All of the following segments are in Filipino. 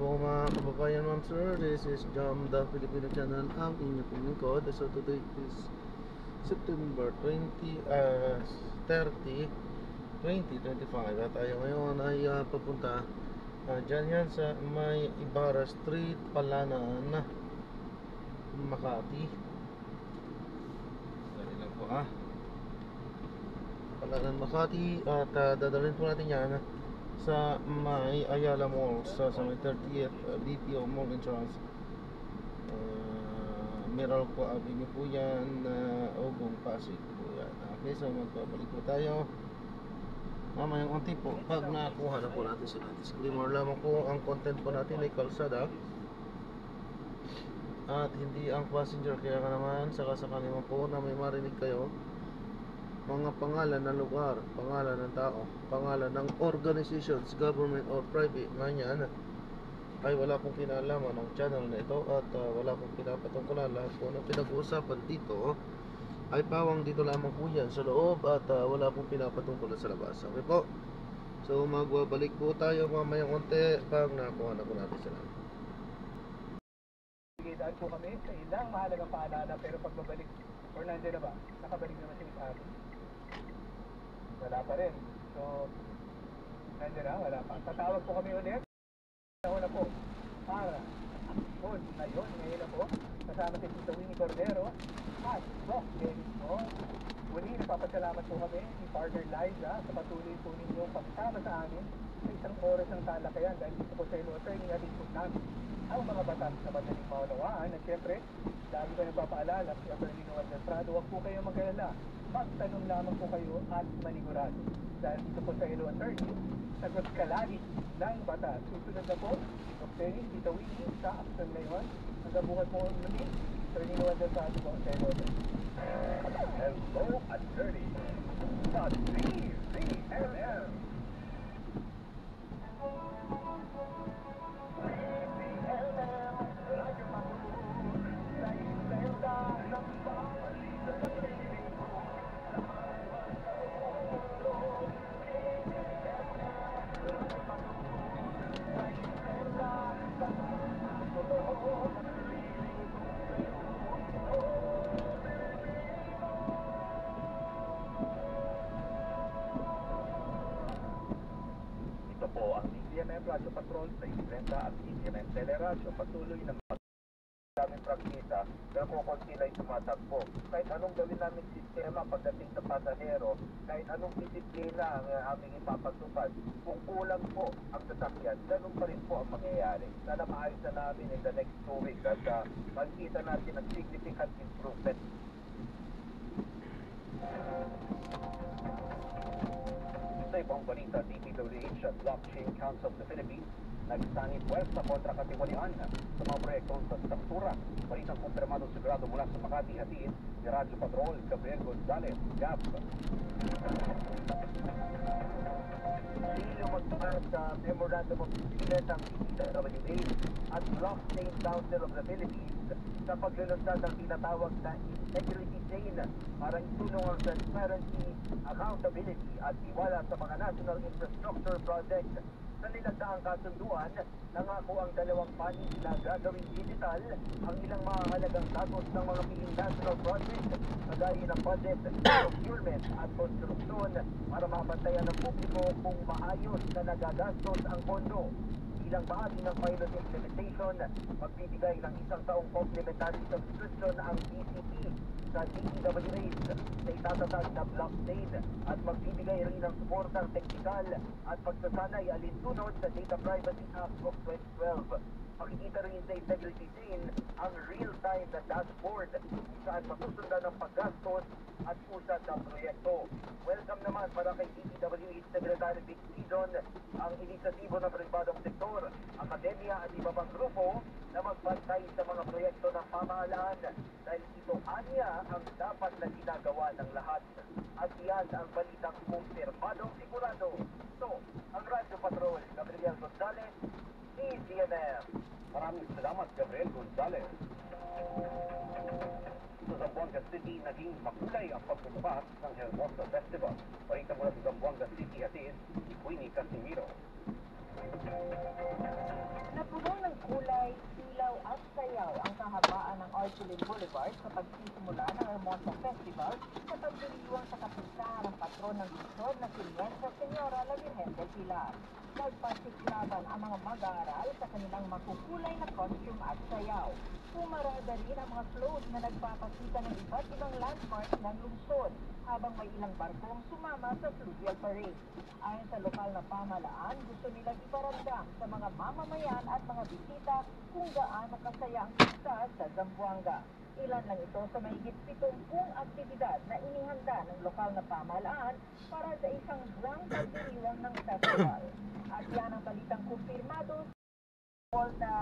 po mga kababayan, ma'am sir. This is Jam the Filipino channel. Ang inyong pinungkod. So today is September 30, 2025. At tayo ngayon ay papunta dyan yan sa may Ibarra Street, Palanan, Makati. Dali lang po Palanan, Makati. At dadalhin po natin yan sa may Ayala Mall, sa may 30th BPO Mall Entrance, Meralco Avenue po yan, Ogong, Pasig po yan. Okay, so magbabalik po tayo mamayang unti po pag nakuha na po natin sila. Disclaimer lamang po, ang content po natin ay kalsada at hindi ang passenger. Kaya ka naman sakasakali mo po na may marinig kayo mga pangalan ng lugar, pangalan ng tao, pangalan ng organizations, government or private, ganyan, ay wala pong kinalaman ng channel na ito at wala pong pinapatungkulan. Lahat po ng pinag-uusapan dito ay pawang dito lamang po yan sa loob at wala pong pinapatungkulan sa labas. Okay po? So magbabalik po tayo mamayang konti pag nakuha na po natin sila. Daan po kami sa ilang mahalagang paalala, pero pagbabalik, or nandiyan na ba? Nakabalik naman si Miss Abby? Wala pa rin. So, nandiyan na, wala pa. Tatawag po kami ulit. Una po, para aksyon ngayon na po, kasama si Tito Winnie Cordero at Doc Dennis po. Muli, nagpapasalamat po kami si partner Liza sa patuloy po ninyong pagsama sa amin sa isang oras ng talakayan dahil dito po sa ilo, attorney natin po namin ang mga batas na madaling maunawaan. At syempre, lagi ko nagpapaalala si Attorney Noel Deltrado, huwag po kayo mag-alala. Magtanong lamang po kayo at manigurado. Dahil dito po sa ilo, attorney, sagot kalagi ng batas. Susunod na po, Dr. Tito Winnie sa aksyon ngayon. Hanggang bukas po muli, Attorney Noel Deltrado po sa ilo. Hello, attorney. Sa CCMM. Ito po ang CCMM Radio Patrol sa Ibrenta at CCMM Teleradio. Patuloy na daming prangkisa, pero kung konti lang tumatakbo. Kahit anong gawin namin sistema pagdating sa pasahero, kahit anong disiplina ang aming ipapatupad, kung kulang po ang sasakyan, ganun pa rin po ang mangyayari. Sana maayos na namin in the next 2 weeks at magkita natin ang significant improvement. Sa ibang balita, DPWH at Blockchain Council of the Philippines nagsanib puwersa kontra katiwalian sa mga proyektong sa struktura. Balitang kumpirmado sigurado mula sa Makati, hatid ni Radyo Patrol Gabriel Gonzalez, GAP. Sino magpapart sa Memorandum of Agreement ng DPWH at Blockchain Council of the Philippines sa paglulunsad ng tinatawag na integrity chain para itunong ang transparency, accountability at tiwala sa mga national infrastructure projects. Sa nilagdaang kasunduan, nangako ang dalawang panig na gagawing digital ang ilang mahalagang datos ng mga piling national project, kagaya ng budget, procurement at konstruksyon para mabantayan ng publiko kung maayos na nagagastos ang pondo. Bilang bahagi ng pilot implementation, magbibigay ng 1 taong complimentary subscription ang DCP sa DPWH sa itatatag na blockchain at magbibigay rin ng suportang teknikal at pagsasanay alintunod sa Data Privacy Act of 2012. Makikita rin sa integrity chain ang real-time na dashboard saan masusundan ang paggastos at usad ng proyekto. Welcome naman para kay DPWH Secretary Vic Season ang inisyatibo ng pribadong sektor, akademya at iba pang grupo na magbantay sa mga proyekto ng pamahalaan dahil ito anya ang dapat na ginagawa ng lahat. At yan ang balitang kumpirmadong sigurado. So, ang Radyo Patrol, Gabriel Gonzalez, CCMM. Maraming salamat, Gabriel Gonzalez. Sa Zamboanga City, naging makulay ang pagbubukas ng Hermosa Festival. Balita mula sa Zamboanga City, hatid si Queenie Casimiro. Napuno pagdiriwang sa kapistahan ng patron ng lungsod na si Nuestra Señora la Virgen del Pilar. Nagpasiklaban ang mga mag-aaral sa kanilang makukulay na costume at sayaw. Pumarada rin ang mga float na nagpapakita ng iba't ibang landmark ng lungsod, habang may ilang barkong sumama sa fluvial parade. Ayon sa lokal na pamahalaan, gusto nilang iparamdam sa mga mamamayan at mga bisita kung gaano kasaya ang pista sa Zamboanga. Ilan lang ito sa mahigit 70 aktibidad na inihanda ng lokal na pamahalaan para sa isang buwang pagdiriwang ng festival. At yan ang balitang kumpirmado na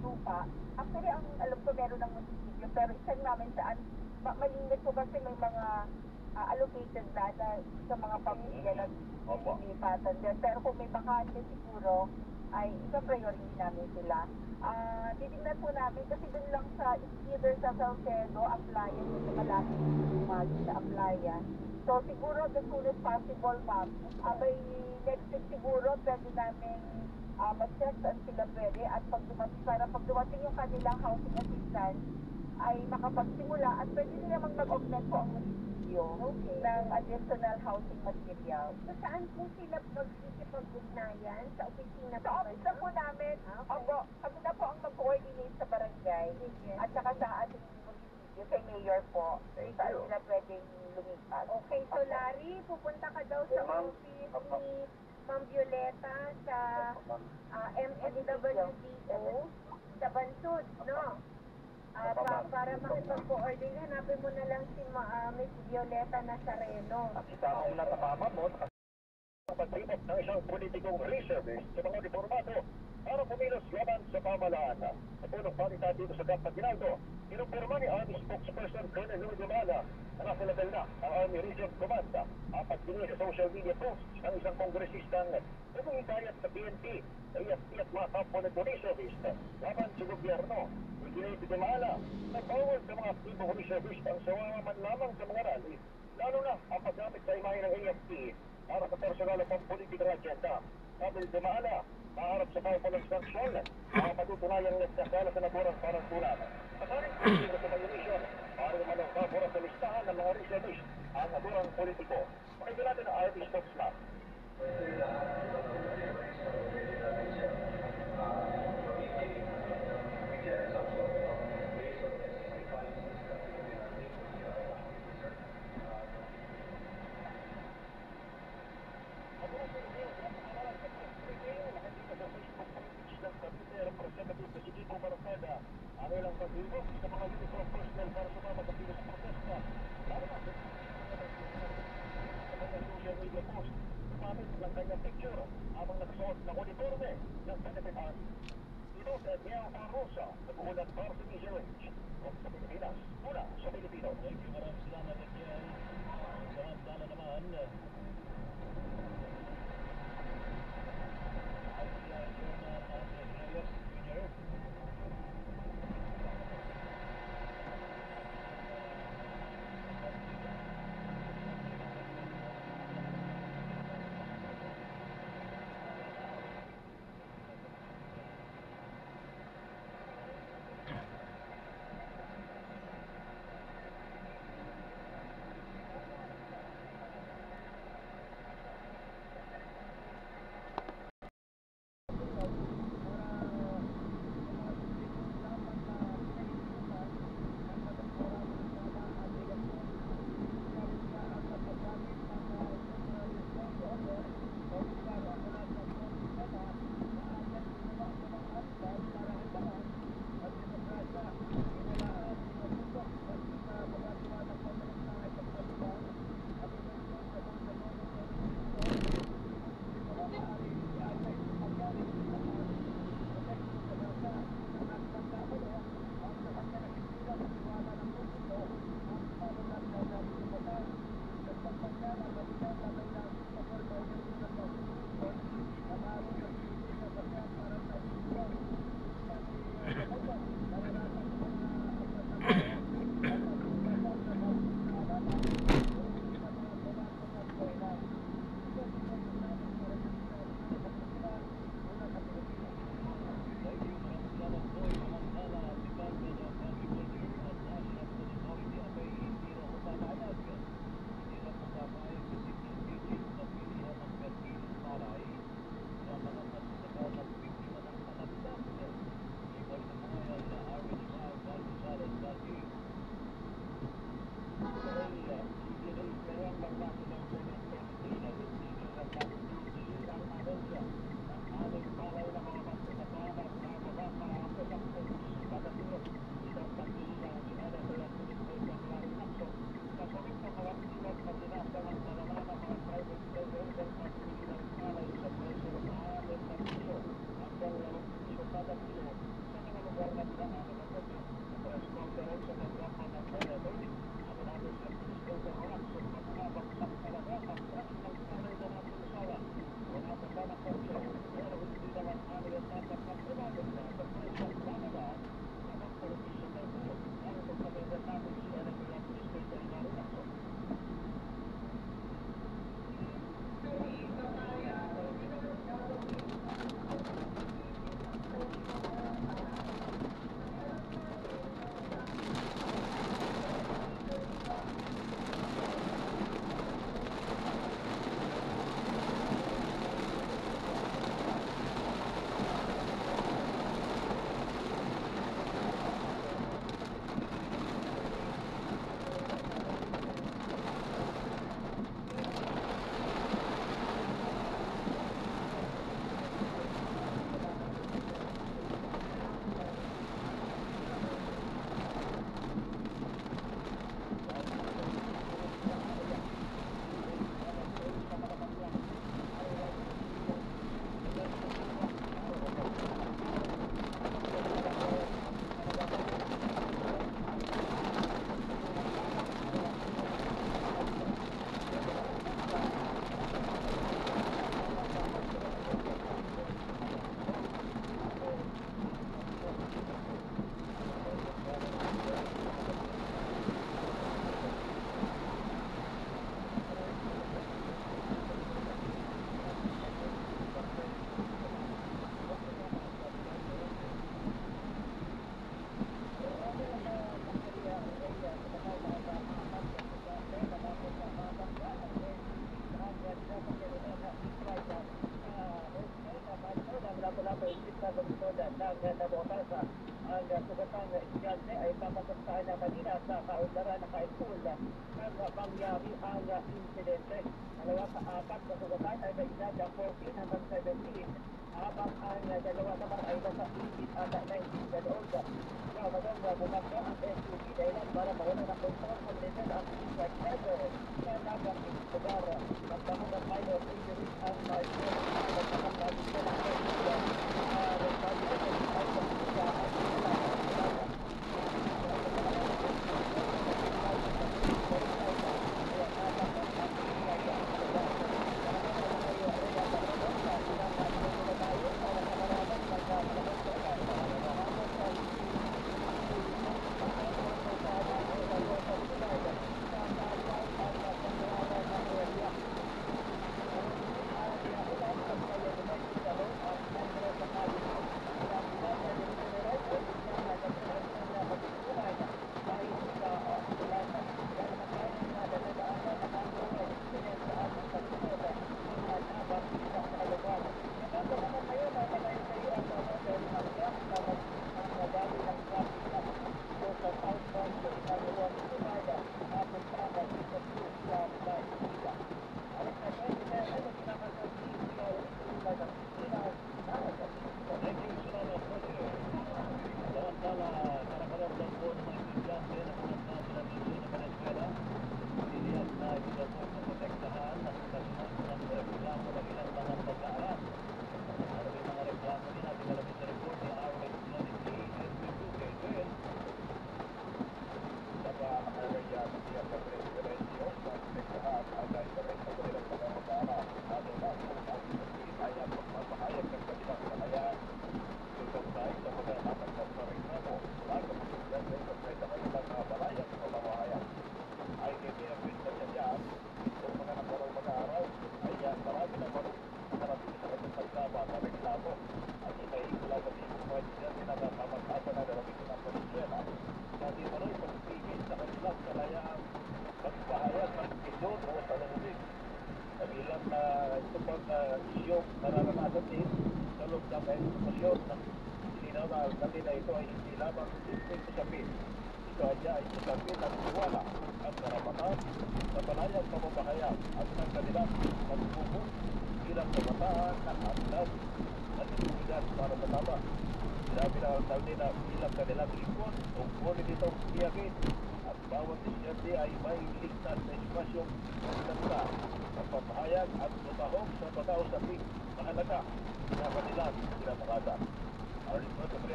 lupa. Actually, ang alam ko meron ng munisipyo, pero isang namin saan malimit po kasi may mga allocated data sa mga pamilya na nilipatan din. Pero kung may bakante siguro, ay isang priority namin sila. Titignan po namin kasi dun lang sa either sa Salcedo, Aplaya, sa malapit sa Aplaya. So siguro the soonest possible, ma'am, by next week siguro pwede namin mag-check saan sila pwede at para pag dumating yung kanilang housing assistance ay makapagsimula at pwede nila mag-augment po ang munisipyo ng additional housing material. So, saan po sila magsisipag-ugnayan? Sa opisina Sa office na po namin, kami na po ang mag-coordinate sa barangay at saka sa ating munisipyo, kay Mayor po, saan sila pwedeng lumipat. Okay, so Larry, pupunta ka daw sa office ni Ma'am Violeta sa MSWDO sa Bansud, no? Para makipag-coordinate, hanapin mo na lang si Miss Violeta Nazareno. Kita mo na tamamamot at pagtimok ng isang politikong reservist sa mga reformado para pumilos laban sa pamahalaan. Sa punong palitan dito sa Camp Aguinaldo, inumpirma ni Army spokesperson Colonel Louis Dumala na nasa level na ang Army Region Command ang pagtingin sa social media posts ng isang kongresistang humihikayat sa PNP na EFP at mga component ng reservist laban sa gobyerno. Iginay si Dumala na bawal sa mga aktibong reservist ang sawawa man lamang sa mga rally, lalo na ang paggamit sa imahe ng AFP para sa personal at pang-political agenda. Sabi ni Dumala, maharap sa powerful obstruction ang patutunayang nagkasala sa naturang parang tulan. Masaring politiko sa Malaysia, para naman ang kabura sa listahan ng mga reservist ang naturang politiko. Pakinggan natin ang RP spokesman. Ang ilang pag-ibig sa mga uniform personnel para sumama sa pilos protesta. Lalo na sa mga social media post, gumamit ng kanyang picture habang nagsuot ng uniforme ng Philippine Army. Ito sa Diao Rosa, nag-uulat para sa Media Range. Kung sa Pilipinas, mula sa Pilipino. Thank you, maraming salamat at yan. Samantala naman, ang sugatang estudyante ay papapuntahan na kanina sa kaunlaran na ka-school nang mangyari ang insidente. Dalawa sa apat na sugatan ay may edad ng 14 hanggang 17, habang ang dalawa naman ay nasa 18 at 19 years old. Magandang bumakya ang SUV dahilan para mawala ng kontrol kung level ang impact level sa nabang lugar. Magkamang ng minor injuries ang marshal at nagkakapagin sa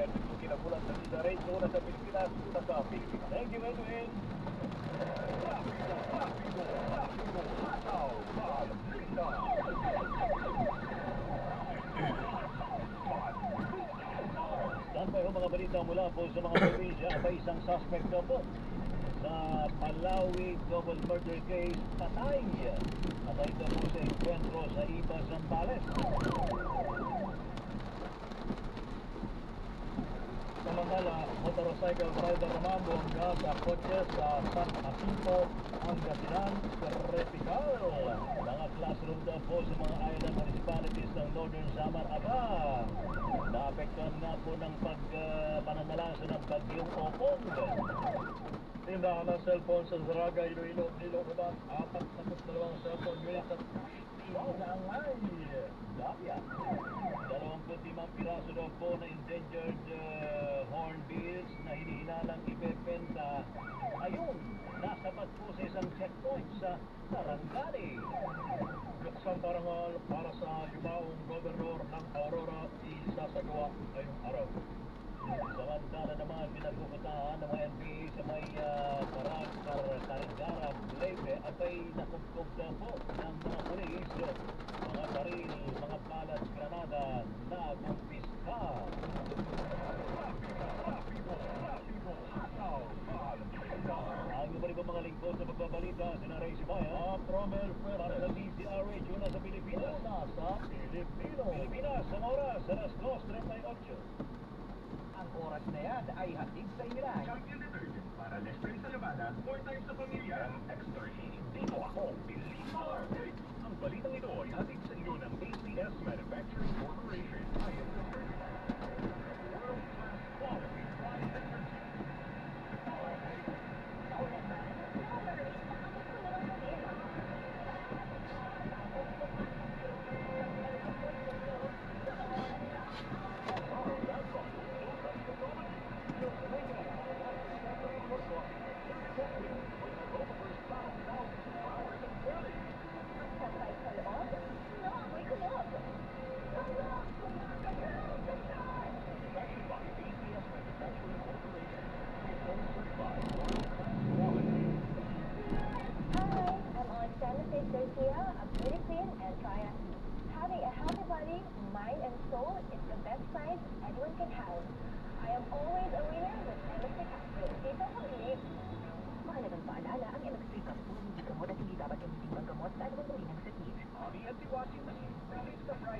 Yung kinabulan sa Liga Race, una sa Pilipinas, una sa Pilipinas. Thank you, Edwin. Standby ho mga balita mula po sa mga probinsya. May isang suspect na po sa Malawi double murder case, patay. Patay na po sa enkwentro sa Iba, Zambales. Samantala, motorcycle rider namambong sa kotse sa San Jacinto, Pangasinan, Tropical. Mga classroom daw po sa mga island municipalities ng Northern Samar Aba. Naapektuhan nga po ng pananalasa ng bagyong Opong. Tindahan ng cellphone sa Zaraga, Iloilo, Iloilo, 42 cellphone units at inaangay. Dapya. 25 piraso daw po na endangered hornbills na hinihinalang ibebenta. Ayun, nasabat po sa isang checkpoint sa Sarangani. Luksang parangal para sa yumaong gobernador ng Aurora isasagawa ngayong araw. Samantala naman pinagpuputahan ng mga NPA sa may Carigara, Leyte at ay nakugkog na po ng mga pulis. Mga baril, mga balas, granada na kumpiska. Ang numero ko mga lingkod sa pagbabalita sina Ray Sibaya, Romel Fuerte para sa DZRH una sa Pilipinas. Pilipinas, ang oras, alas 2:38. Ang oras na yan ay hatid sa inyo lang. Champion Detergent para less time sa labada, more time sa pamilya. Extra dito ako, Believe. Ang balitang ito ay hatid sa inyo ng ACS Manufacturing Corporation. IS Detergent. World-class quality dry detergent.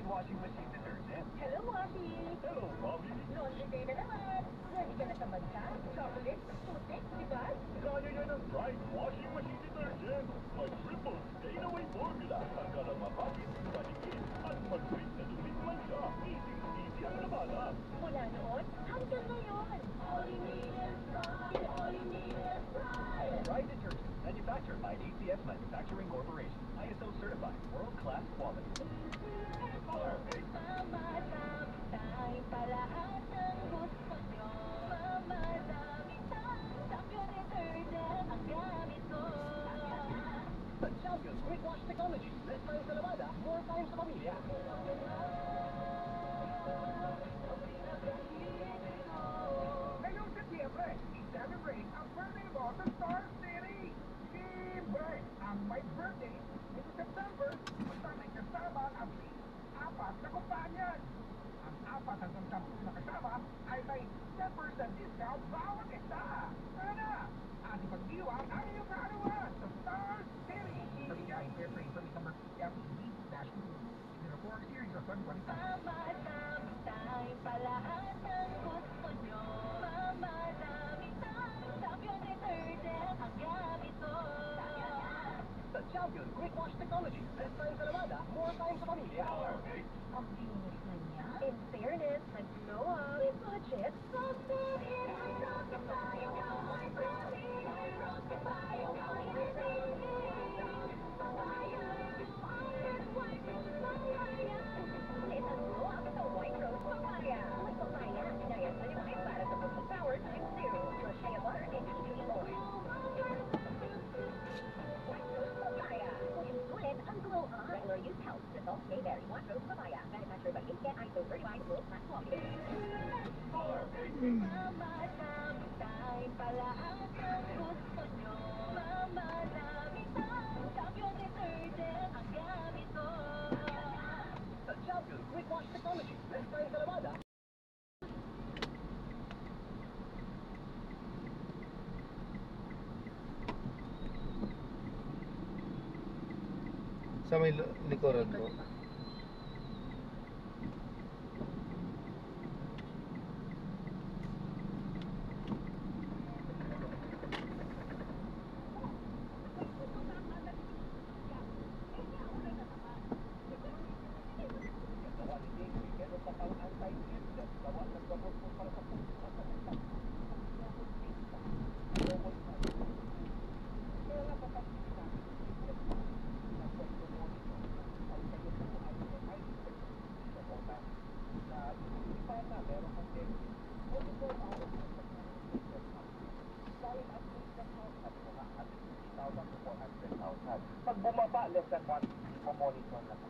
Washing machine detergent. Hello, Washi! Hello, Bobby. Laundry day na naman. Ready ka na sa bansa? Chocolate, toothpick, di ba? Kaya yan ang Pride Washing Machine Detergent. May triple stain-away formula. Tanggal ang mapakit, maligid, at mag-break na lumikman siya. Easy ang labanan. Mula noon, hanggang ngayon. All you need is pride. All you need is pride. Pride Detergent, manufactured by ACS Manufacturing Corporation. ISO certified, world-class quality. Mamadami palahat ng gusto nyo. Mamadami Champion Detergent ang gamit ko. The Champion Quick Wash Technology. Less time sa lamada, more time sa pamilya. Ngayong Setyembre, i-celebrate ang birthday mo sa Star City! Libre! Ang may birthday nito September, basta may kasama ang apat na kumpanyan. Ang 4 hanggang 10 na kasama ay may 10% discount bawat isa. Tara na! At ipagdiwang ang iyong kaarawan sa Star City! Sa biyahe Fairtrade Permit Number PME-04 Series of 2025. Mamadami tayong palahat ng gusto nyo. Mamadami tayong Champion Detergent ang gamit ko. The Champion Quick Wash Technology. Less time sa lamada, more time sa pamilya. Ang linis na niya. In fairness, nag-glow up. With budget. It's a glow up sa White Rose Papaya. White Papaya, sinayang malimay para sa Boost Power times 0. Plus shea butter and usually oil. White Rose Papaya. Sulit ang glow up. Regular use helps. Results may vary. White Rose Papaya. Manufactured by Inscan ISO certified world class quality. Sa may likuran po. Pag bumaba, less than 1, monitor na po.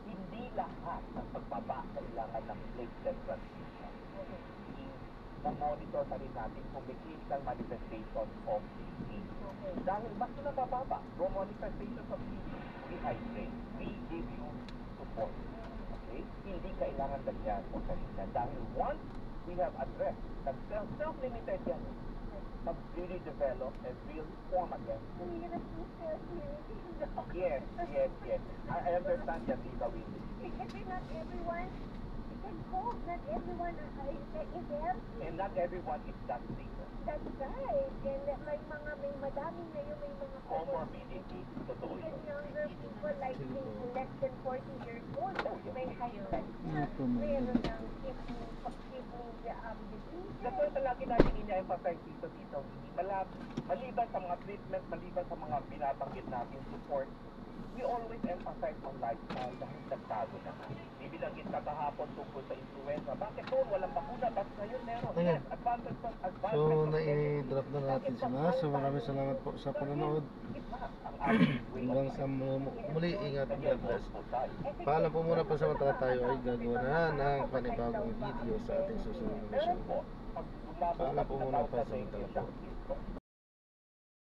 Hindi lahat ng pagbaba kailangan ng platelet transfusion. I-monitor na rin natin kung may clinical manifestation of disease. Dahil mas na mababa, no manifestations of disease, we hydrate. We give you support. Okay? Hindi kailangan lagyan o kanina. Dahil once we have addressed that self-limited yan, really develop and real form again. Yes. I understand that, Lisa Willis. Kasi not everyone, it can cope, not everyone is healthy. And not everyone is that sick. That's right. And may madami ngayon, may mga Comorbidity, totoo even yun. younger people like less than 40 years old, may high blood Ano po, ma'am? mayroon ng kidney disease. That's why palagi natin ina-emphasize dito, maliban sa mga treatment, maliban sa mga binabanggit natin support, we always emphasize on lifestyle dahil nagbago na. Ibinanggit ka kahapon tungkol sa influenza. Bakit noon walang bakuna? Bakit ngayon meron? Ayan. Yes, advantage of So, nai-drop na natin sila. So, maraming salamat po sa panonood. Hanggang sa muli, ingat and God bless. Paalam po muna pa sa mata tayo ay gagawa na ng panibagong video sa ating susunod na mission. Paalam po muna pa sa mata po.